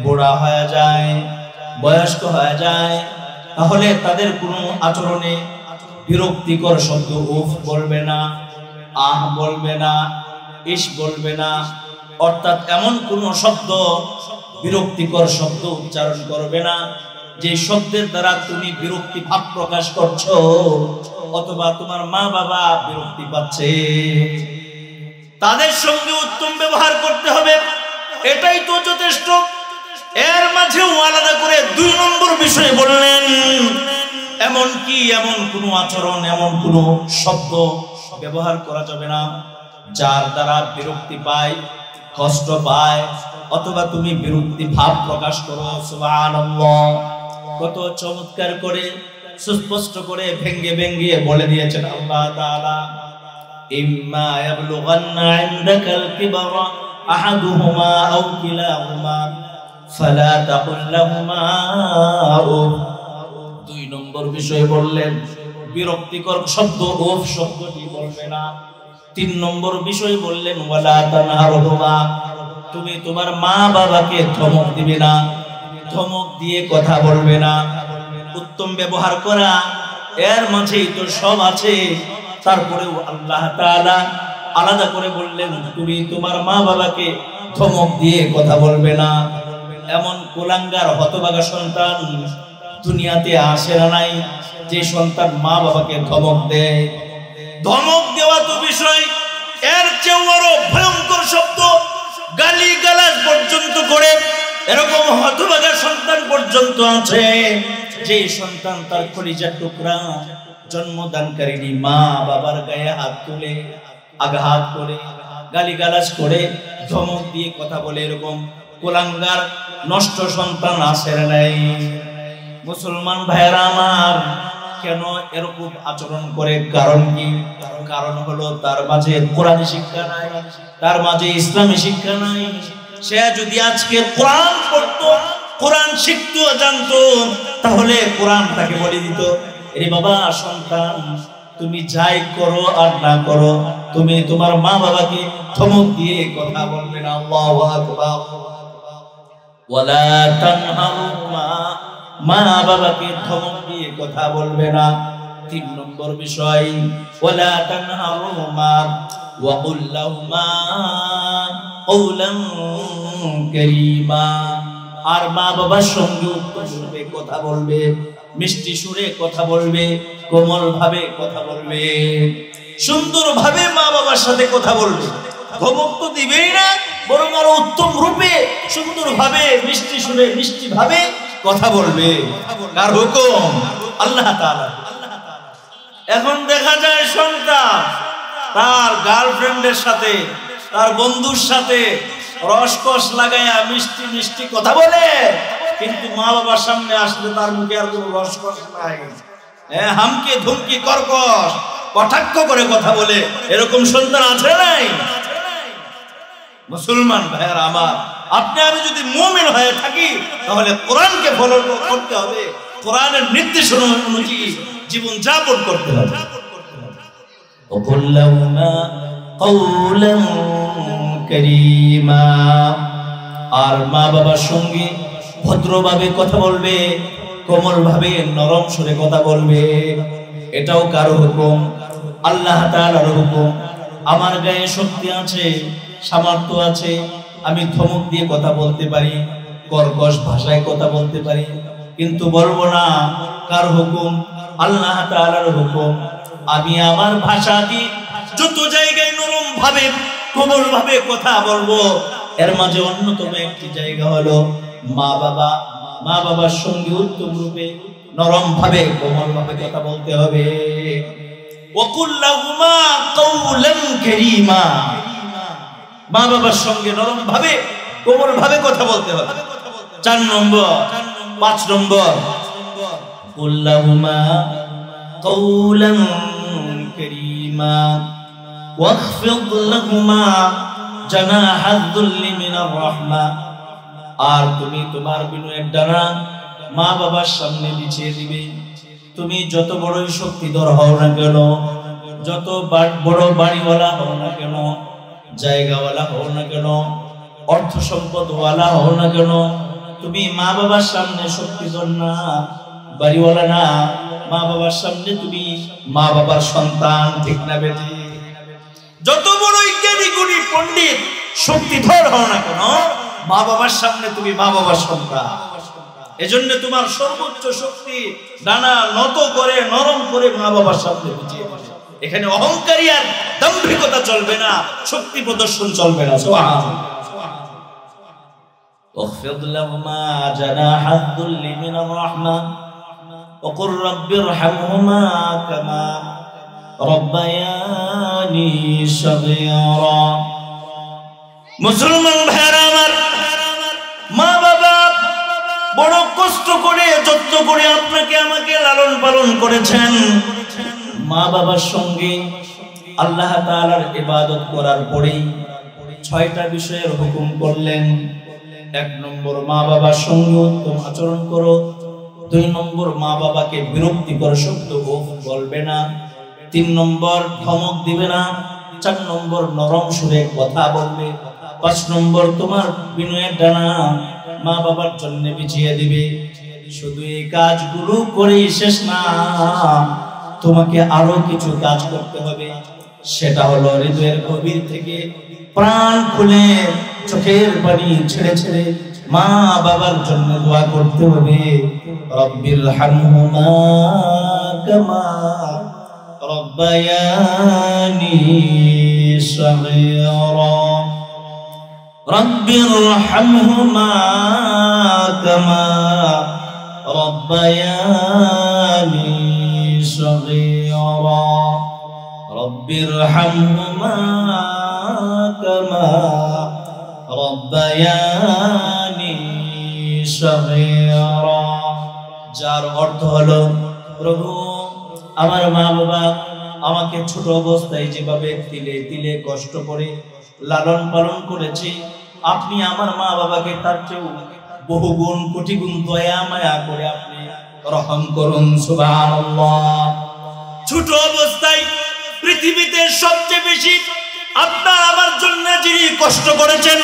বুড়া হয়ে যায়, বয়স্ক হয়ে যায়, তাহলে তাদের কোনো আচরণে বিরক্তিকর শব্দ উফ বলবে না, আহ বলবে না, ইস বলবে না, অর্থাৎ এমন কোন শব্দ, বিরক্তিকর শব্দ উচ্চারণ করবে না যে শব্দের দ্বারা তুমি বিরক্তি ভাব প্রকাশ করছো অথবা তোমার মা বাবা বিরক্তি পাচ্ছে। তাদের সঙ্গে উত্তম ব্যবহার করতে হবে, এটাই তো যথেষ্ট। এর মাঝেও আলাদা করে 2 নম্বর বিষয় বললেন, এমন কি এমন কোন আচরণ, এমন কোন শব্দ ব্যবহার করা যাবে না যার দ্বারা বিরক্তি পায়, কষ্ট পায় অথবা তুমি বিরক্তি ভাব প্রকাশ করো। সুবহানাল্লাহ, কত চমৎকার করে সুস্পষ্ট করে ভেঙ্গে ভেঙ্গে বলে দিয়েছেন আল্লাহ তাআলা, ইম্মা ইয়াবলুগান্না ইনদাকাল কিবারা আহাদুহুমা আও কিলাহুমা ফালা তাকুল লাহুমা উফ। 2 নম্বর বিষয় বললেন বিরক্তিকর শব্দ উফ শব্দটি বলবে না। 3 নম্বর বিষয় বললেন ওয়ালা তানহারহুমা, তুমি তোমার মা বাবাকে ধমক দিবে না, ধমক দিয়ে কথা বলবে না। উত্তম ব্যবহার করা এর মাঝেই তো সব আছে। তারপরেও আল্লাহ তাআলা আলাদা করে বললেন তুমি তোমার মা বাবাকে ধমক দিয়ে কথা বলবে না। এমন কুলাঙ্গার হতভাগা সন্তান দুনিয়াতে আসে না নাই যে সন্তান মা বাবাকে ধমক দেয়। ধমক দেওয়া তো বিষয়, এর চেয়েও আরো ভয়ঙ্কর শব্দ গালি গালাজ পর্যন্ত করে এরকম হতভাগা সন্তান পর্যন্ত আছে যে সন্তান তার কলিজার টুকরা জন্মদানকারী মা বাবার গায়ে হাত তুলে আঘাত করে গালি গালাজ করে ধমক দিয়ে কথা বলে। এরকম কুলাঙ্গার নষ্ট সন্তান আসে নাই। মুসলমান ভাইরা আমার, কেন এরকম আচরণ করে? কারণ কি? কারণ হলো তার মাঝে কোরআনী শিক্ষা নাই, তার মাঝে ইসলামী শিক্ষা নাই। সে যদি আজকে কোরআন পড়তো, কোরআন শিখতো, জানতো, তাহলে কোরআন তাকে বলে দিত, এ বাবা সন্তান তুমি যাই করো আর না করো, তুমি তোমার মা বাবাকে ধমক দিয়ে কথা বলবে না। আল্লাহু আকবার। ওয়ালা তানহারুমা, মা বাবাকে ধমক দিয়ে কথা বলবে না। 3 নম্বর বিষয় ওয়ালা তানহারুমা ওয়া কুল লাহুমা কওলান কারীমা। আর মা বাবার সঙ্গে উত্তমভাবে কথা বলবে, মিষ্টি সুরে কথা বলবে, কোমল ভাবে কথা বলবে, সুন্দর ভাবে মা বাবার সাথে কথা বলবে। ধমক তো দিবেই না, বরং আরো উত্তম রূপে সুন্দর ভাবে মিষ্টি সুরে মিষ্টি ভাবে কথা বলবে। কার হুকুম? আল্লাহ তাআলা। এখন দেখা যায় সন্তান তার গার্লফ্রেন্ডের সাথে, তার বন্ধুর সাথে রসকস লাগাইয়া মিষ্টি মিষ্টি কথা বলে, কিন্তু মা বাবার সামনে আসলে তার মুখে আর কোনো রসকস নাই। হামকি ধুমকি কর্কশ কটাক্ষ করে কথা বলে, এরকম সন্তান আছে নাই? মুসলমান ভাইয়েরা আমার, আপনি আমি যদি মুমিন হয়ে থাকি তাহলে কোরআনকে ফলো করতে হবে, কোরআনের নির্দেশনা অনুযায়ী জীবন যাপন করতে হবে। আর মা বাবার সঙ্গে ভদ্রভাবে কথা বলবে, কোমল ভাবে নরম সুরে কথা বলবে। এটাও কারো হুকুম, আল্লাহ তাআলার হুকুম। আমার গায়ে শক্তি আছে, সামর্থ্য আছে, আমি ধমক দিয়ে কথা বলতে পারি, কর্কশ ভাষায় কথা বলতে পারি, কিন্তু বলবো না। কার হুকুম? আল্লাহ তাআলার হুকুম। আমি আমার ভাষা দিয়ে যত জায়গায় নরম ভাবে কোমল ভাবে কথা বলবো, এর মাঝে অন্যতম একটি জায়গা হলো মা বাবা। মা বাবার সঙ্গে উত্তম রূপে নরম ভাবে কোমল ভাবে কথা বলতে হবে। ওয়াকুল লাহুমা কওলান কারীমা, মা বাবার সঙ্গে নরম ভাবে কোমল ভাবে কথা বলতে হবে। 4 নম্বর 5 নম্বর কুল লাহুমা কওলান কারীমা ওয়াখফিদ লাহুমা জানাহাদ যুল্লি মিনার রাহমা আর তুমি তোমার বিনয়ের ডানা মা বাবার সামনে বিছিয়ে দিবে। তুমি যত বড়ই শক্তিধর হও না কেন, যত বড় বাড়িওয়ালা হও না কেন, জায়গাওয়ালা হও না কেন, অর্থ সম্পদওয়ালা হও না কেন, তুমি মা বাবার সামনে শক্তিধর না, বাড়িওয়ালা না, মা বাবার সামনে তুমি মা বাবার সন্তান, ঠিক না বেটি? যত বড় জ্ঞানী গুণী পণ্ডিত শক্তিধর হও না কেন, মা বাবার সামনে তুমি মা বাবার সন্তান। এজন্য তোমার সর্বোচ্চ শক্তি ডানা নত করে নরম করে মা বাবার সামনে বুঝিয়ে দিবে। এখানে অহংকারী আর দাম্ভিকতা চলবে না, শক্তি প্রদর্শন চলবে না। সুবহানাল্লাহ। واخفض لهما جناح الذل من الرحمة وقل رب ارحمهما كما ربياني صغيرا। মুসলমান ভাইরা আমার, মা বাবা বড় কষ্ট করে যত্ন করে আপনাকে আমাকে লালন পালন করেছেন। মা বাবার সঙ্গে আল্লাহ তাআলার ইবাদত করার পরেই 6টা বিষয়ের হুকুম করলেন। 1 নম্বর, মা বাবার সঙ্গে উত্তম আচরণ করো। 2 নম্বর, মা বাবাকে বিরক্তিকর শব্দ বলবে না। 3 নম্বর, ধমক দিবে না। 4 নম্বর, নরম সুরে কথা বলবে। 5 নম্বর, তোমার বিনয়ের ডানা মা বাবার জন্য বিছিয়ে দিবে। শুধু এই কাজগুলো করেই শেষ না, তোমাকে আরো কিছু কাজ করতে হবে। সেটা হলো হৃদয়ের গভীর থেকে প্রাণ খুলে চোখের পানি ছেড়ে ছেড়ে মা বাবার জন্য দোয়া করতে হবে। রব্বির হামহুমা কামা রব্বায়ানি সগীরা। রব্বির হামহুমা কামা রব্বায়ানি সগীরা। রব্বির হামহুমা কামা রব্বায়ানি সগীরা। যার অর্থ হলো, প্রভু আমার মা বাবা আমাকে ছোট অবস্থায় যেভাবে তিলে তিলে কষ্ট করে লালন পালন করেছে, আপনি আমার মা বাবাকে তার চেয়েও বহু গুণ কোটি গুণ দয়া মায়া করে আপনি রহম করুন। সুবহানাল্লাহ। ছোট অবস্থায় পৃথিবীতে সবচেয়ে বেশি আপনার আমার জন্য যিনি কষ্ট করেছেন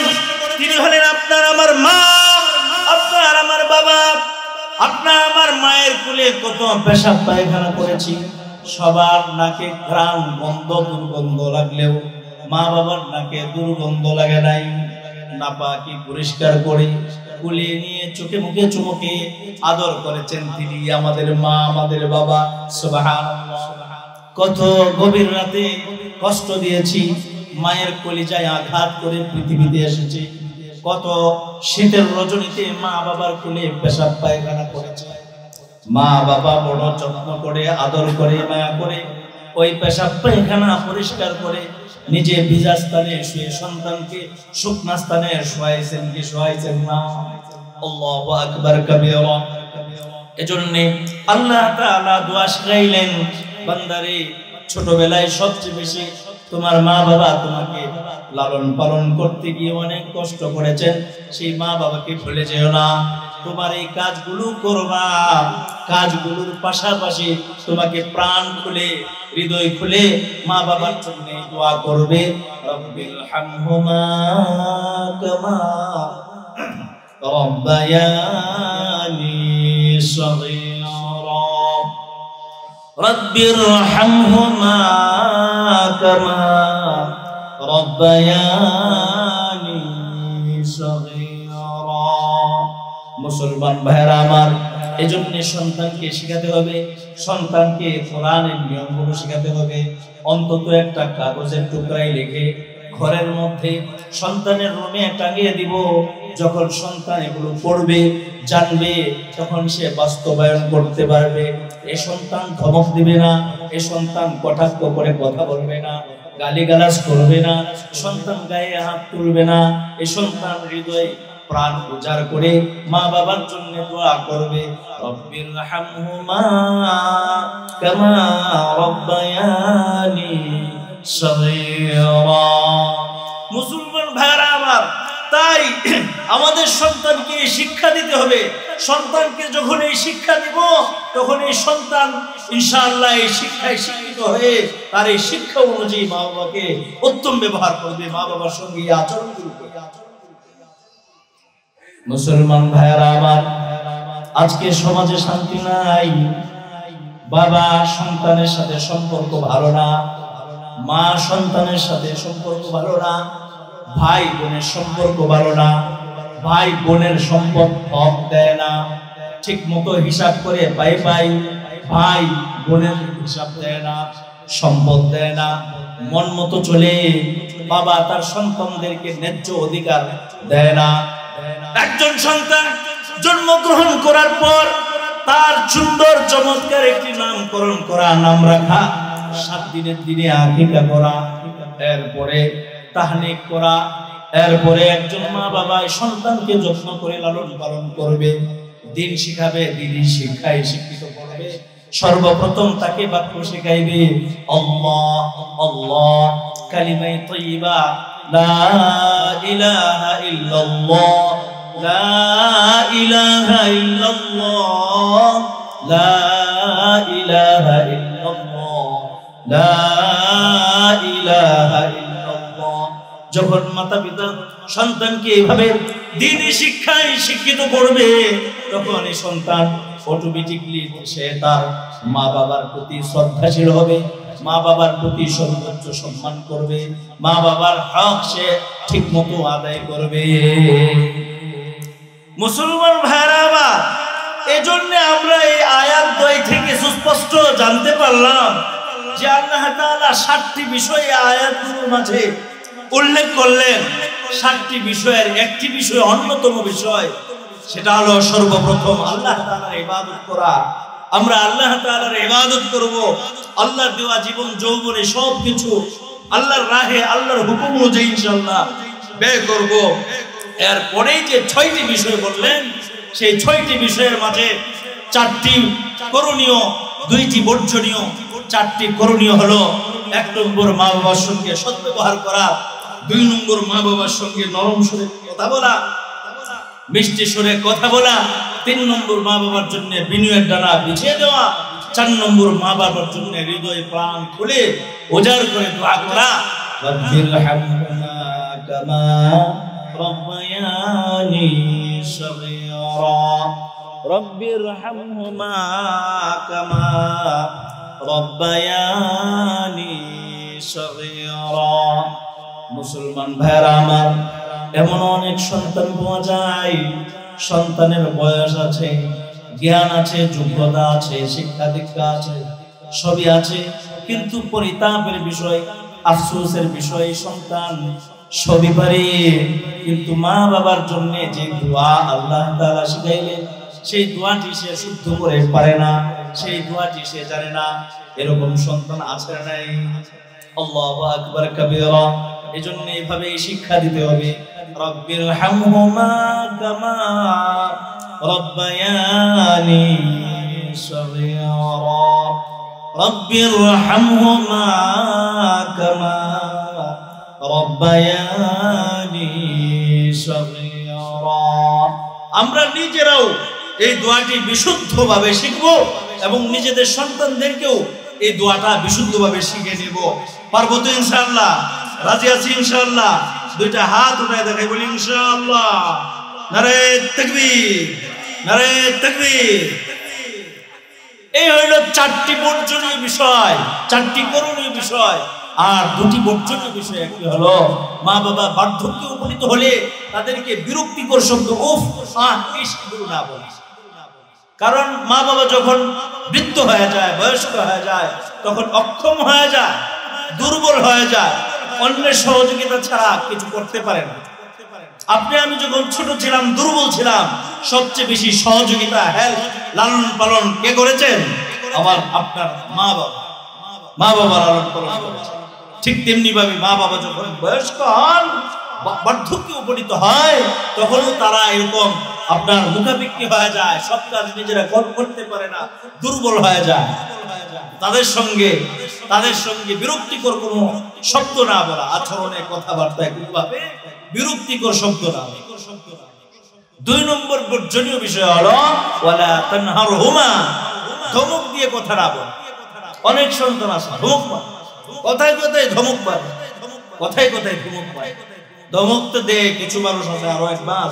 তিনি হলেন আপনার আমার মা, আপনার আমার বাবা। আপনার আমার মায়ের কোলে কত পেশাব পায়খানা করেছি, সবার নাকে ঘ্রাণ গন্ধ দুর্গন্ধ লাগলেও মা বাবার নাকে দুর্গন্ধ লাগে নাই। নাপাকি পরিষ্কার করে কোলে নিয়ে চোখে মুখে চুমুকে আদর করেছেন তিনি আমাদের মা, আমাদের বাবা। সুবহানাল্লাহ। কত গভীর রাতে কষ্ট দিয়েছি, মায়ের কলিজায় আঘাত করে পৃথিবীতে এসেছি। কত শীতের রজনীতে মা বাবার কোলে পেশাব পায়খানা করেছে। মা বাবা বড় যত্ন করে আদর করে মায়া করে ওই পেশাব পায়খানা পরিষ্কার করে নিজে ভিজা স্থানে শুয়ে সন্তানকে শুকনা স্থানে শোয়াইছেন কি শোয়াইছেন না? আল্লাহু আকবার কাবীরা। এজন্য আল্লাহ তাআলা দোয়া শিখাইলেন, বান্দারে ছোটবেলায় সবচেয়ে বেশি তোমার মা বাবা তোমাকে লালন পালন করতে গিয়ে অনেক কষ্ট করেছেন, সেই মা বাবাকে ভুলে যেও না। তোমার এই কাজগুলো করবা, কাজগুলোর পাশাপাশি তোমাকে প্রাণ খুলে হৃদয় খুলে মা বাবার জন্য দোয়া করবে। রব্বিল হামহুমা কামা রব্বায়ানি সগীরা। রব্বির হামহুমা কামা রব্বায়ানি সগীরা। মুসলমান ভাইরা আমার, এজন্য সন্তানকে শেখাতে হবে, সন্তানকে কোরআনের নিয়মগুলো শেখাতে হবে। অন্তত একটা কাগজের টুকরায় লিখে ঘরের মধ্যে সন্তানের রুমে টাঙিয়ে দিব। যখন সন্তান এগুলো পড়বে জানবে, তখন সে বাস্তবায়ন করতে পারবে। এ সন্তান ধমক দিবে না, এ সন্তান কটাক্ষ করে কথা বলবে না, গালিগালাজ করবে না, সন্তান গায়ে হাত তুলবে না। এ সন্তান হৃদয়ে প্রাণ উজাড় করে মা বাবার জন্য দোয়া করবে। রব্বির হামহুমা কামা রব্বায়ানি সগীরা। মুসলমান ভাইরা আমার, তাই তাই আমাদের সন্তানকে শিক্ষা দিতে হবে। সন্তানকে যখন এই শিক্ষা দিব, তখন এই সন্তান ইনশাআল্লাহ এই শিক্ষায় শিক্ষিত হয়ে তার এই শিক্ষা অনুযায়ী মা বাবাকে উত্তম ব্যবহার করবে, মা বাবার সঙ্গে আচরণ করবে। মুসলমান ভাইয়েরা আমার, আজকে সমাজে শান্তি নাই। বাবা সন্তানের সাথে সম্পর্ক ভালো না, মা সন্তানের সাথে সম্পর্ক ভালো না, ভাই বোনের সম্পর্ক ভালো না, ভাই বোনের সম্পদ হক দেয় না, ঠিক মতো হিসাব করে পাই ভাই বোনের হিসাব দেয় না, সম্পদ দেয় না, মন মতো চলে। বাবা তার সন্তানদেরকে ন্যায্য অধিকার দেয় না। একজন সন্তান জন্মগ্রহণ করার পর তার সুন্দর চমৎকার একটি নামকরণ করা, নাম রাখা, 7 দিনের দিনে আকিকা করা, এরপরে তাহনিক করা, এরপরে একজন মা বাবা সন্তানকে যত্ন করে লালন পালন করবে, দিন শিখাবে, দিনই শিক্ষায় শিক্ষিত করবে। সর্বপ্রথম তাকে বাক্য শেখাইবে আল্লাহ আল্লাহ, কালিমায়ে তাইয়্যিবা, লা ইলাহা ইল্লাল্লাহ, লা ইলাহা ইল্লাল্লাহ, লা ইলাহা ইল্লাল্লাহ, লা ইলাহা ইল্লাল্লাহ। যখন মাতা পিতা সন্তানকে এভাবে দ্বীনি শিক্ষায় শিক্ষিত করবে, তখন এই সন্তান অটোমেটিকলি সে তার মা বাবার প্রতি শ্রদ্ধাশীল হবে, মা বাবার প্রতি সর্বোচ্চ সম্মান করবে, মা বাবার হক সে ঠিক মতো আদায় করবে। মুসলমান ভাইরা, এজন্য আমরা এই আয়াত 2 থেকে সুস্পষ্ট জানতে পারলাম যে আল্লাহ তাআলা 7টি বিষয়ে আয়াতগুলোর মাঝে উল্লেখ করলেন। 7টি বিষয়ের একটি বিষয়, অন্যতম বিষয়, সেটা হলো সর্বপ্রথম আল্লাহ তাআলার ইবাদত করা। আমরা আল্লাহ তাআলার ইবাদত করব, আল্লাহর দেওয়া জীবন যৌবনে সবকিছু আল্লাহর রাহে, আল্লাহর হুকুম অনুযায়ী ইনশাআল্লাহ ব্যয় করব। এরপরেই যে 6টি বিষয় বললেন, সেই 6টি বিষয়ের মাঝে 4টি করণীয়, 2টি বর্জনীয়। 4টি করণীয় হলো 1 নম্বর মা বাবার সঙ্গে সদ্ব্যবহার করা, 2 নম্বর মা বাবার সঙ্গে নরম সুরে কথা বলা, মিষ্টি সুরে কথা বলা, 3 নম্বর মা বাবার জন্য বিনয়ের ডানা বিছিয়ে দেওয়া, 4 নম্বর মা বাবার জন্য হৃদয় প্রাণ খুলে উজাড় করে দোয়া করা। রব্বির হামহুমা কামা রব্বায়ানি সগীরা, রব্বির হামহুমা কামা রব্বায়ানি সগীরা। মুসলমান ভাইরা আমার, এমন অনেক সন্তান পাওয়া যায়, সন্তানের বয়স আছে, জ্ঞান আছে, যোগ্যতা আছে, শিক্ষা দীক্ষা আছে, সবই আছে, কিন্তু পরিতাপের বিষয়, আফসোসের বিষয়, সন্তান সবই পারে, কিন্তু মা বাবার জন্য যে দোয়া আল্লাহ তাআলা শিখাইলেন, সেই দোয়াটি সে শুদ্ধ করে পারে না, সেই দোয়াটি সে জানে না। এরকম সন্তান আছে না নাই? আল্লাহু আকবার কাবীরা। এজন্য এইভাবে শিক্ষা দিতে হবে। রব্বির হামহুমা কামা রব্বায়ানি সগীরা, রব্বির হামহুমা কামা রব্বায়ানি সগীরা। আমরা নিজেরাও এই দোয়াটি বিশুদ্ধভাবে শিখব এবং নিজেদের সন্তানদেরকেও এই দোয়াটা বিশুদ্ধভাবে শিখে নেব। পারবো তো ইনশাআল্লাহ? রাজি আছি ইনশাআল্লাহ? 2টা হাত উঠায় দেখাই, বলি ইনশাআল্লাহ। নারে তাকবীর, নারে তাকবীর। এই হইল 4টি বর্জনীয় বিষয়, 4টি করণীয় বিষয়। আর 2টি বর্জনীয় বিষয়, একটি হলো মা বাবা বার্ধক্যে উপনীত হলে তাদেরকে বিরক্তিকর শব্দ উফ ইস না বলা। কারণ মা বাবা যখন বৃদ্ধ হয়ে যায়, বয়স্ক হয়ে যায়, তখন অক্ষম হয়ে যায়, দুর্বল হয়ে যায়, অন্যের সহযোগিতা ছাড়া কিছু করতে পারে না। আপনি আমি যখন ছোট ছিলাম, দুর্বল ছিলাম, সবচেয়ে বেশি সহযোগিতা, হেল্প, লালন পালন কে করেছেন? আপনার মা বাবা। মা বাবা লালন পালন করেছেন। ঠিক তেমনি ভাবে মা বাবা যখন বয়স্ক হন, বার্ধক্যে উপনীত হয়, তখনও তারা এরকম আপনার মুখাপেক্ষী হয়ে যায়, সব কাজ নিজেরা করতে পারে না, দুর্বল হয়ে যায়। তাদের সঙ্গে বিরক্তিকর কোনো শব্দ না বলা, আচরণে কথাবার্তায় কোনোভাবে বিরক্তিকর শব্দ না। 2 নম্বর বর্জনীয় বিষয় হলো ওয়ালা তানহারহুমা, ধমক দিয়ে কথা না বলা। অনেক সন্তান আছে ধমক মারে, কথায় কথায় ধমক মারে, কথায় কথায় ধমক মারে। ধমক তো দেয় কিছু মানুষ আছে, আরো এক মাস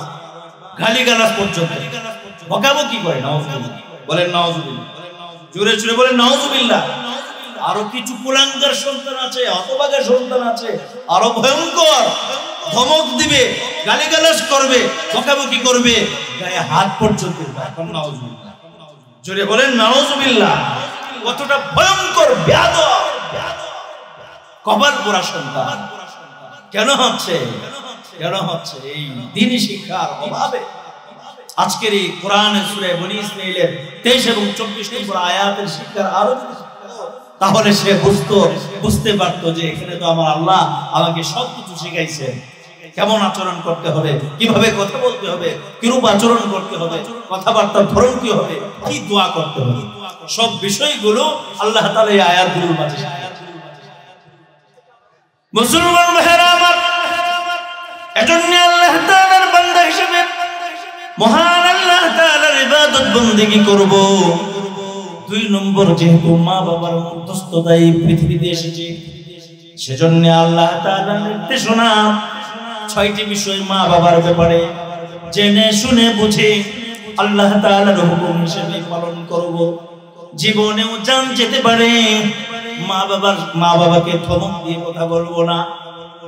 গালিগালাজ পর্যন্ত বকাবকি করে। নাউজুবিল্লাহ বলেন, নাউজুবিল্লাহ, জোরে জোরে বলেন নাউজুবিল্লাহ। আরো কিছু কুলাঙ্গার সন্তান আছে, হতভাগা সন্তান আছে, আরো ভয়ঙ্কর, ধমক দিবে, গালিগালাজ করবে, বকাবকি করবে, গায়ে হাত পর্যন্ত। এখন নাউজুবিল্লাহ, জোরে বলেন নাউজুবিল্লাহ। কতটা ভয়ঙ্কর বেয়াদব, কপাল পোড়া সন্তান। কেন হচ্ছে? কেন হচ্ছে? এই দ্বীনি শিক্ষার অভাবে। আজকের এই কোরআনের সূরা বনী ইসরাঈলের 23 এবং 24 নম্বর আয়াতের শিক্ষার আরো, তাহলে সে বুঝতে পারতো যে এখানে তো আমার আল্লাহ আমাকে সবকিছু শিখাইছে, কেমন আচরণ করতে হবে, কিভাবে কথা বলতে হবে, কিরূপ আচরণ করতে হবে, কথাবার্তার ধরন কি হবে, কি দোয়া করতে হবে, সব বিষয়গুলো আল্লাহ তাআলা এই আয়াতগুলোর মাঝে শিখিয়েছেন। মুসলমান ভাইরা আমার, এজন্য আল্লাহ তাআলার বান্দা হিসেবে মহান আল্লাহ তাআলার ইবাদত বন্দেগী করব। 2 নম্বর, যেহেতু মা বাবার মধ্যস্থতায় পৃথিবীতে এসেছে, সেজন্য আল্লাহ তাআলার নির্দেশনা 6টি বিষয় মা বাবার ব্যাপারে জেনে শুনে বুঝে আল্লাহ তাআলার হুকুম হিসেবে পালন করব। জীবনেও জান যেতে পারে, মা বাবাকে ধমক দিয়ে কথা বলবো না,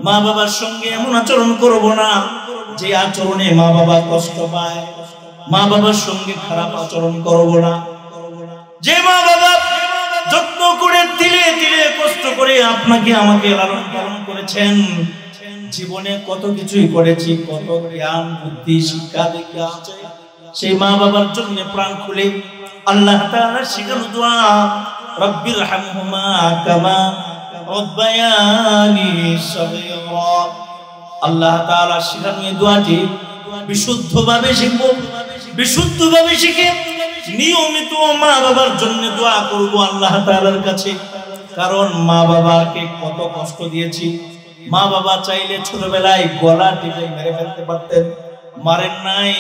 মা বাবার সঙ্গে এমন আচরণ করব না যে আচরণে মা বাবা কষ্ট পায়, মা বাবার সঙ্গে খারাপ আচরণ করব না। যে মা বাবা যত্ন করে দিলে দিলে কষ্ট করে আপনাকে আমাকে লালন পালন করেছেন, জীবনে কত কিছুই করেছি, কত জ্ঞান বুদ্ধি শিক্ষা দীক্ষা আছে, সেই মা বাবার জন্য প্রাণ খুলে আল্লাহ তাআলার শিখানো দোয়া রব্বির হামহুমা কামা রব্বায়ানি সগীরা। আল্লাহ তাআলা শিখানো এই দোয়াটি বিশুদ্ধভাবে শিখব, বিশুদ্ধভাবে শিখে নিয়মিত মা বাবার জন্য দোয়া করব আল্লাহ তাআলার কাছে। কারণ মা বাবাকে কত কষ্ট দিয়েছি, মা বাবা চাইলে ছোটবেলায় গলা টিপে মেরে ফেলতে পারতেন, মারেন নাই।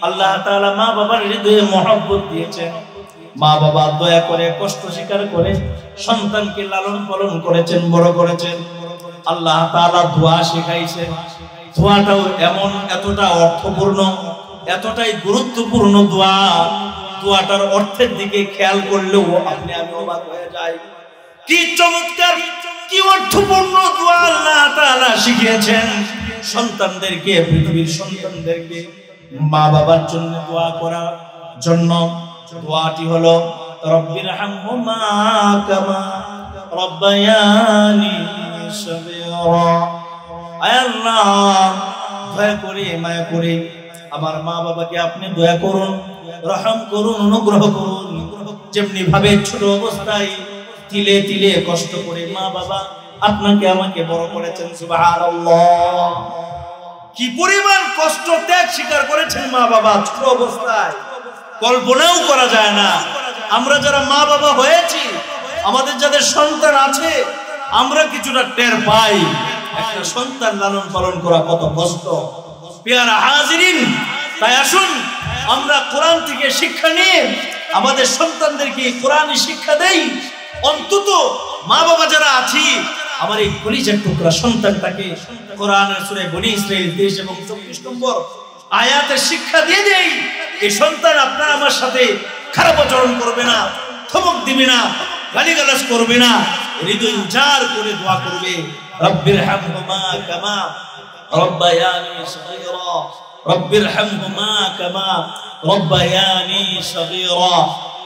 আল্লাহ তাআলা মা বাবার হৃদয়ে মহব্বত দিয়েছেন, মা বাবা দয়া করে কষ্ট স্বীকার করে সন্তানকে লালন পালন করেছেন, বড় করেছেন। আল্লাহ তাআলা দোয়া শিখাইছেন, দোয়াটাও এমন এতটা অর্থপূর্ণ, এতটাই গুরুত্বপূর্ণ দোয়া, দোয়াটার অর্থের দিকে খেয়াল করলেও আপনি আমি অবাক হয়ে যাই। কি চমৎকার, কি অর্থপূর্ণ দোয়া আল্লাহ তাআলা শিখিয়েছেন সন্তানদেরকে, পৃথিবীর সন্তানদেরকে মা বাবার জন্য দোয়া করার জন্য। দোয়াটি হলো রব্বির হামহুমা কামা রব্বায়ানি সগীরা। আয় আল্লাহ, দয়া করে মায়া করে আমার মা বাবাকে আপনি দয়া করুন, রহম করুন, অনুগ্রহ করুন। যেমনি ভাবে ছোট অবস্থায় তিলে তিলে কষ্ট করে মা বাবা আপনাকে আমাকে বড় করেছেন, সুবহানাল্লাহ, কি পরিমাণ কষ্ট ত্যাগ স্বীকার করেছেন মা বাবা ছোট অবস্থায়, কল্পনাও করা যায় না। আমরা যারা মা বাবা হয়েছি, আমাদের যাদের সন্তান আছে, আমরা কিছুটা টের পাই একটা সন্তান লালন পালন করা কত কষ্ট। প্রিয় হাজিরিন, তাই আসুন আমরা কোরআন থেকে শিক্ষা নিয়ে আমাদের সন্তানদেরকে কোরআনী শিক্ষা দেই। অন্তত মা বাবা যারা আছি, আমার এই কলিজার টুকরা সন্তানটাকে কোরআনের সূরা বনী ইসরাঈল 23 এবং 24 নম্বর আয়াতের শিক্ষা দিয়ে দেই। এই সন্তান আপনার আমার সাথে খারাপ আচরণ করবে না, ধমক দিবে না, গালিগালাজ করবে না, হৃদয় উজাড় করে দোয়া করবে রব্বির হামহুমা কামা রব্বায়ানি সগীরা, রব্বির হামহুমা কামা রব্বায়ানি সগীরা।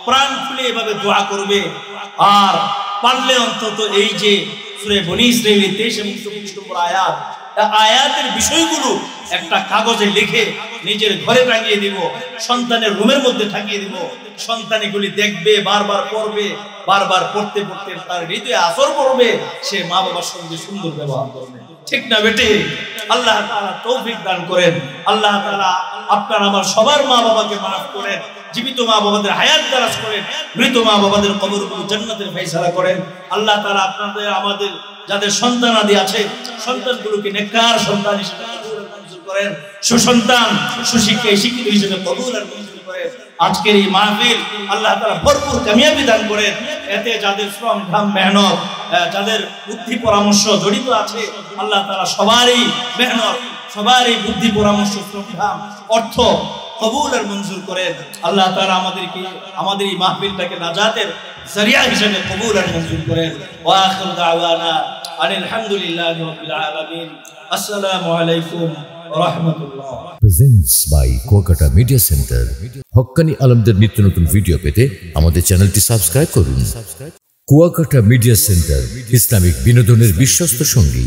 প্রাণ খুলে এভাবে দোয়া করবে। আর পারলে অন্তত এই যে সূরা বনী ইসরাঈল 23 এবং 24 নম্বর আয়াত, আয়াতের বিষয়গুলো একটা কাগজে লিখে নিজের ঘরে টাঙিয়ে দিব, সন্তানের রুমের মধ্যে টাঙিয়ে দিব। সন্তান এগুলি দেখবে, বারবার পড়বে, বারবার পড়তে পড়তে তার হৃদয়ে আসর পড়বে, সে মা বাবার সঙ্গে সুন্দর ব্যবহার করবে। ঠিক না বেটে? আল্লাহ তাআলা তৌফিক দান করেন। আল্লাহ তাআলা আপনার আমার সবার মা বাবাকে মাফ করেন। জীবিত মা বাবাদের হায়াত দারাজ করেন, মৃত মা বাবাদের কবরগুলো জান্নাতের ফয়সালা করেন। আল্লাহ তাআলা আপনাদের আমাদের যাদের সন্তানাদি আছে সন্তানগুলোকে নেককার সন্তান হিসেবে কবুল আর মঞ্জুর করেন, সুসন্তান সুশিক্ষায় শিক্ষিত হিসেবে কবুল আর মঞ্জুর করেন। আজকের এই মাহফিল আল্লাহ তাআলা ভরপুর কামিয়াবি দান করেন। এতে যাদের শ্রম ঘাম মেহনত যাদের বুদ্ধি পরামর্শ জড়িত আছে আল্লাহ তাআলা সবারই মেহনত সবারই বুদ্ধি পরামর্শ শ্রম ঘাম অর্থ কবুল আর মঞ্জুর করেন। আল্লাহ তাআলা আমাদেরকে আমাদের এই মাহফিলটাকে নাজাতের জরিয়া হিসেবে কবুল আর মঞ্জুর করেন। ওয়া আখিরু দাওয়ানা আলহামদুলিল্লাহি রাব্বিল আলামিন। আসসালামু আলাইকুম ওয়া রাহমাতুল্লাহ। Presents by Kuakata media centre. হক্কানি আলমদের নিত্য নতুন ভিডিও পেতে আমাদের চ্যানেলটি সাবস্ক্রাইব করুন। কুয়াকাটা মিডিয়া সেন্টার, ইসলামিক বিনোদনের বিশ্বস্ত সঙ্গী।